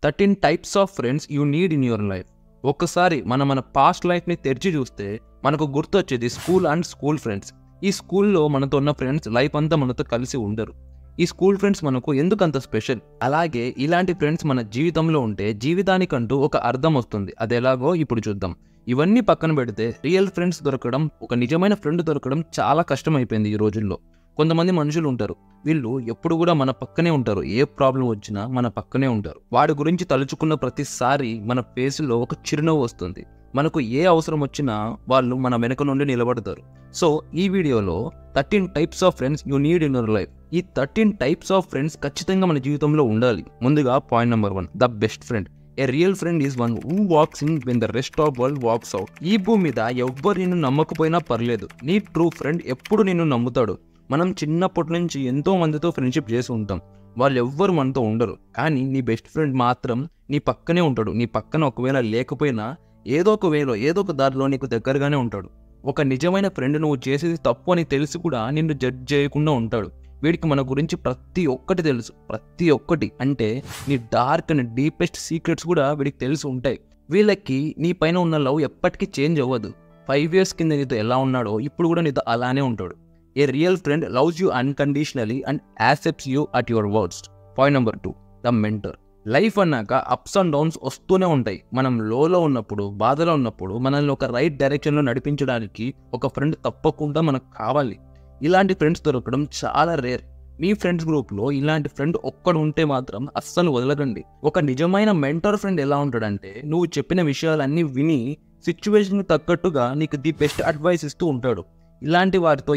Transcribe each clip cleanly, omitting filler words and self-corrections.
13 types of friends you need in your life. ఒక్కసారి మన past లైఫ్ని తెరిచి చూస్తే మనకు గుర్తొచ్చేది స్కూల్ అండ్ స్కూల్ ఫ్రెండ్స్. ఈ స్కూల్లో మనతో ఉన్న ఫ్రెండ్స్ లైఫ్ అంతా మనతో కలిసి ఉండరు. ఈ స్కూల్ ఫ్రెండ్స్ మనకు ఎందుకు అంత స్పెషల్? అలాగే ఇలాంటి ఫ్రెండ్స్ మన జీవితంలో ఉంటే జీవితానికంటూ ఒక అర్థం వస్తుంది. అది ఎలాగో ఇప్పుడు చూద్దాం. ఇవన్నీ పక్కన పెడితే రియల్ ఫ్రెండ్స్ దొరకడం, ఒక నిజమైన ఫ్రెండ్ దొరకడం చాలా కష్టం అయిపోయింది ఈ రోజుల్లో. కొంతమంది మనుషులు ఉంటారు, వీళ్ళు ఎప్పుడు కూడా మన పక్కనే ఉంటారు. ఏ ప్రాబ్లం వచ్చినా మన పక్కనే ఉంటారు. వాడి గురించి తలుచుకున్న ప్రతిసారి మన ఫేస్లో ఒక చిరునవ్వు వస్తుంది. మనకు ఏ అవసరం వచ్చినా వాళ్ళు మన వెనక నుండి నిలబడతారు. సో ఈ వీడియోలో 13 types of friends you need in your life. ఈ 13 టైప్స్ ఆఫ్ ఫ్రెండ్స్ ఖచ్చితంగా మన జీవితంలో ఉండాలి. ముందుగా point number 1, the best friend. A real friend is one who walks in when the rest of world walks out. ఈ భూమి మీద ఎవ్వరు నిన్ను నమ్మకపోయినా పర్లేదు, నీ ట్రూ ఫ్రెండ్ ఎప్పుడు నిన్ను నమ్ముతాడు. మనం చిన్నప్పటి నుంచి ఎంతో మందితో ఫ్రెండ్షిప్ చేసి ఉంటాం. వాళ్ళు ఎవ్వరు మనతో ఉండరు, కానీ నీ బెస్ట్ ఫ్రెండ్ మాత్రం నీ పక్కనే ఉంటాడు. నీ పక్కన ఒకవేళ లేకపోయినా ఏదో ఒక వేలో ఏదో ఒక దారిలో నీకు దగ్గరగానే ఉంటాడు. ఒక నిజమైన ఫ్రెండ్ నువ్వు చేసేది తప్పు అని తెలిసి కూడా నిన్ను జడ్జ్ చేయకుండా ఉంటాడు. వీడికి మన గురించి ప్రతి ఒక్కటి తెలుసు. ప్రతి ఒక్కటి అంటే నీ డార్క్ అండ్ డీపెస్ట్ సీక్రెట్స్ కూడా వీడికి తెలిసి ఉంటాయి. వీళ్ళకి నీ పైన ఉన్న లవ్ ఎప్పటికీ చేంజ్ అవ్వదు. 5 years కింద నీతో ఎలా ఉన్నాడో ఇప్పుడు కూడా నీతో అలానే ఉంటాడు. ఏ real friend loves you unconditionally and accepts you at your words. Point number 2, the mentor. Life అన్నాక అప్స్ అండ్ డౌన్స్ వస్తూనే ఉంటాయి. మనం లోలో ఉన్నప్పుడు, బాధలో ఉన్నప్పుడు మనల్ని ఒక రైట్ డైరెక్షన్లో నడిపించడానికి ఒక ఫ్రెండ్ తప్పకుండా మనకు కావాలి. ఇలాంటి ఫ్రెండ్స్ దొరకడం చాలా రేర్. మీ ఫ్రెండ్స్ గ్రూప్లో ఇలాంటి ఫ్రెండ్ ఒక్కడు ఉంటే మాత్రం అస్సలు వదలకండి. ఒక నిజమైన మెంటర్ ఫ్రెండ్ ఎలా ఉంటాడంటే, నువ్వు చెప్పిన విషయాలన్నీ విని సిచ్యువేషన్కి తగ్గట్టుగా నీకు ది బెస్ట్ అడ్వైస్ ఇస్తూ ఉంటాడు. ఇలాంటి వారితో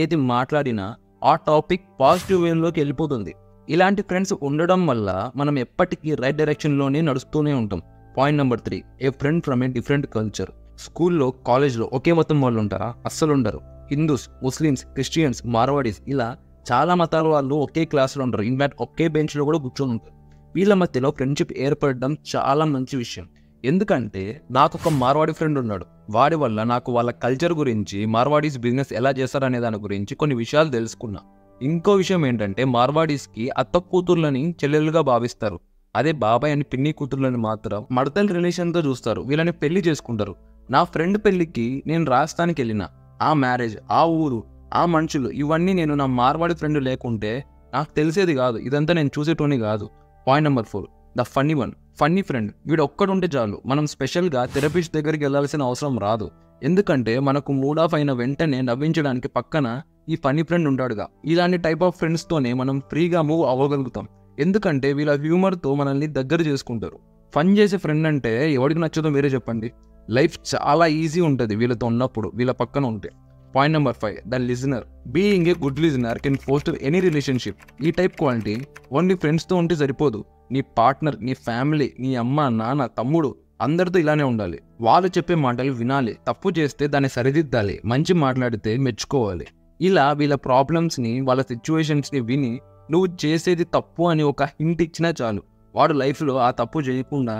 ఏది మాట్లాడినా ఆ టాపిక్ పాజిటివ్ వేలోకి వెళ్ళిపోతుంది. ఇలాంటి ఫ్రెండ్స్ ఉండడం వల్ల మనం ఎప్పటికీ రైట్ డైరెక్షన్లోనే నడుస్తూనే ఉంటాం. Point number 3, A friend from a different culture. స్కూల్లో, కాలేజ్లో ఒకే మతం వాళ్ళు ఉంటారా? అస్సలు ఉండరు. హిందూస్, ముస్లిమ్స్, క్రిస్టియన్స్, మార్వాడీస్ ఇలా చాలా మతాల వాళ్ళు ఒకే క్లాస్లో ఉంటారు. ఇన్ఫాక్ట్ ఒకే బెంచ్లో కూడా కూర్చొని ఉంటారు. వీళ్ళ మధ్యలో ఫ్రెండ్షిప్ ఏర్పడడం చాలా మంచి విషయం. ఎందుకంటే నాకు ఒక మార్వాడి ఫ్రెండ్ ఉన్నాడు. వాడి వల్ల నాకు వాళ్ళ కల్చర్ గురించి, మార్వాడీస్ బిజినెస్ ఎలా చేస్తారనే దాని గురించి కొన్ని విషయాలు తెలుసుకున్నా. ఇంకో విషయం ఏంటంటే, మార్వాడీస్కి అత్త కూతుర్లని చెల్లెలుగా భావిస్తారు. అదే బాబాయ్ అని పిన్ని కూతుర్లని మాత్రం మడతల రిలేషన్తో చూస్తారు. వీళ్ళని పెళ్లి చేసుకుంటారు. నా ఫ్రెండ్ పెళ్లికి నేను రాజస్థాన్కి వెళ్ళిన ఆ మ్యారేజ్, ఆ ఊరు, ఆ మనుషులు ఇవన్నీ నేను నా మార్వాడి ఫ్రెండ్ లేకుంటే నాకు తెలిసేది కాదు. ఇదంతా నేను చూసేటోని కాదు. Point number 4, the funny one. Funny friend. వీడు ఒక్కడుంటే చాలు, మనం స్పెషల్గా థెరపిస్ట్ దగ్గరికి వెళ్ళాల్సిన అవసరం రాదు. ఎందుకంటే మనకు మూడ్ ఆఫ్ అయిన వెంటనే నవ్వించడానికి పక్కన ఈ ఫన్నీ ఫ్రెండ్ ఉంటాడుగా. ఇలాంటి టైప్ ఆఫ్ ఫ్రెండ్స్తోనే మనం ఫ్రీగా మూవ్ అవ్వగలుగుతాం. ఎందుకంటే వీళ్ళ హ్యూమర్తో మనల్ని దగ్గర చేసుకుంటారు. ఫన్ చేసే ఫ్రెండ్ అంటే ఎవరికి నచ్చదో మీరే చెప్పండి. లైఫ్ చాలా ఈజీ ఉంటుంది వీళ్ళతో ఉన్నప్పుడు, వీళ్ళ పక్కన ఉంటే. Point number 5, the listener. Being a good listener can foster any relationship. ఈ టైప్ క్వాలిటీ ఓన్లీ ఫ్రెండ్స్తో ఉంటే సరిపోదు. నీ పార్ట్నర్, నీ ఫ్యామిలీ, నీ అమ్మ, నాన్న, తమ్ముడు అందరితో ఇలానే ఉండాలి. వాళ్ళు చెప్పే మాటలు వినాలి. తప్పు చేస్తే దాన్ని సరిదిద్దాలి. మంచి మాట్లాడితే మెచ్చుకోవాలి. ఇలా వీళ్ళ ప్రాబ్లమ్స్ని, వాళ్ళ సిచ్యువేషన్స్ని విని నువ్వు చేసేది తప్పు అని ఒక హింట్ ఇచ్చినా చాలు, వాడు లైఫ్లో ఆ తప్పు చేయకుండా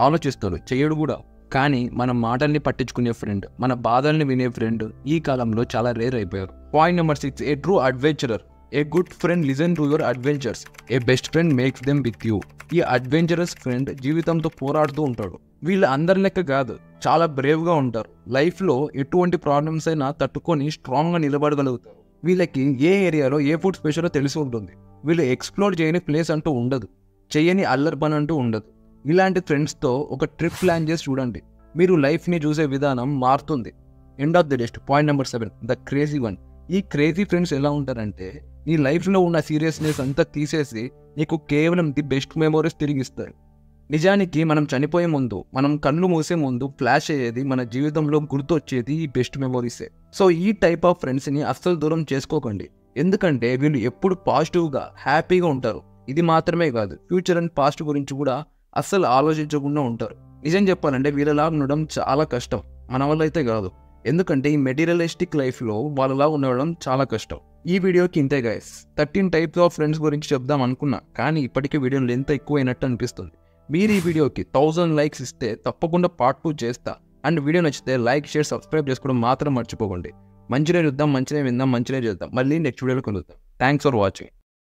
ఆలోచిస్తాడు, చేయడు కూడా. కానీ మన మాటల్ని పట్టించుకునే ఫ్రెండ్, మన బాధల్ని వినే ఫ్రెండ్ ఈ కాలంలో చాలా రేర్ అయిపోయారు. Point number 6, A true adventurer. A good friend listen to your adventures. A best friend makes them with you. ఈ అడ్వెంచరస్ ఫ్రెండ్ జీవితంతో పోరాడుతూ ఉంటాడు. వీళ్ళు అందరి లెక్క కాదు, చాలా బ్రేవ్గా ఉంటారు. లైఫ్లో ఎటువంటి ప్రాబ్లమ్స్ అయినా తట్టుకొని స్ట్రాంగ్గా నిలబడగలుగుతారు. వీళ్ళకి ఏ ఏరియాలో ఏ ఫుడ్ స్పెషలో తెలిసి ఉంటుంది. వీళ్ళు ఎక్స్ప్లోర్ చేయని ప్లేస్ అంటూ ఉండదు, చేయని అల్లరి పని అంటూ ఉండదు. ఇలాంటి ఫ్రెండ్స్తో ఒక ట్రిప్ ప్లాన్ చేసి చూడండి, మీరు లైఫ్ని చూసే విధానం మారుతుంది. End of the list. Point number 7, the crazy one. ఈ క్రేజీ ఫ్రెండ్స్ ఎలా ఉంటారంటే, నీ లైఫ్లో ఉన్న సీరియస్నెస్ అంతా తీసేసి నీకు కేవలం ది బెస్ట్ మెమోరీస్ తిరిగిస్తారు. నిజానికి మనం చనిపోయే ముందు, మనం కళ్ళు మూసే ముందు ఫ్లాష్ అయ్యేది, మన జీవితంలో గుర్తొచ్చేది ఈ బెస్ట్ మెమోరీసే. సో ఈ టైప్ ఆఫ్ ఫ్రెండ్స్ని అస్సలు దూరం చేసుకోకండి. ఎందుకంటే వీళ్ళు ఎప్పుడు పాజిటివ్గా, హ్యాపీగా ఉంటారు. ఇది మాత్రమే కాదు, ఫ్యూచర్ అండ్ పాస్ట్ గురించి కూడా అస్సలు ఆలోచించకుండా ఉంటారు. నిజం చెప్పాలంటే వీళ్ళలా ఉండడం చాలా కష్టం, మన వల్ల అయితే కాదు. ఎందుకంటే ఈ మెటీరియలిస్టిక్ లైఫ్లో వాళ్ళలా ఉండడం చాలా కష్టం. ఈ వీడియోకి ఇంతే గైస్. 13 టైప్స్ ఆఫ్ ఫ్రెండ్స్ గురించి చెప్దాం అనుకున్నా, కానీ ఇప్పటికే వీడియో లెంత్ ఎక్కువైనట్టు అనిపిస్తుంది. మీరు ఈ వీడియోకి 1000 likes ఇస్తే తప్పకుండా పార్ట్ 2 చేస్తా. అండ్ వీడియో నచ్చితే లైక్, షేర్, సబ్స్క్రైబ్ చేసుకోవడం మాత్రం మర్చిపోకండి. మంచిగా చూద్దాం, మంచిగా విందాం, మంచిగా చేద్దాం. మళ్ళీ నెక్స్ట్ వీడియోలో కలుద్దాం. Thanks for watching.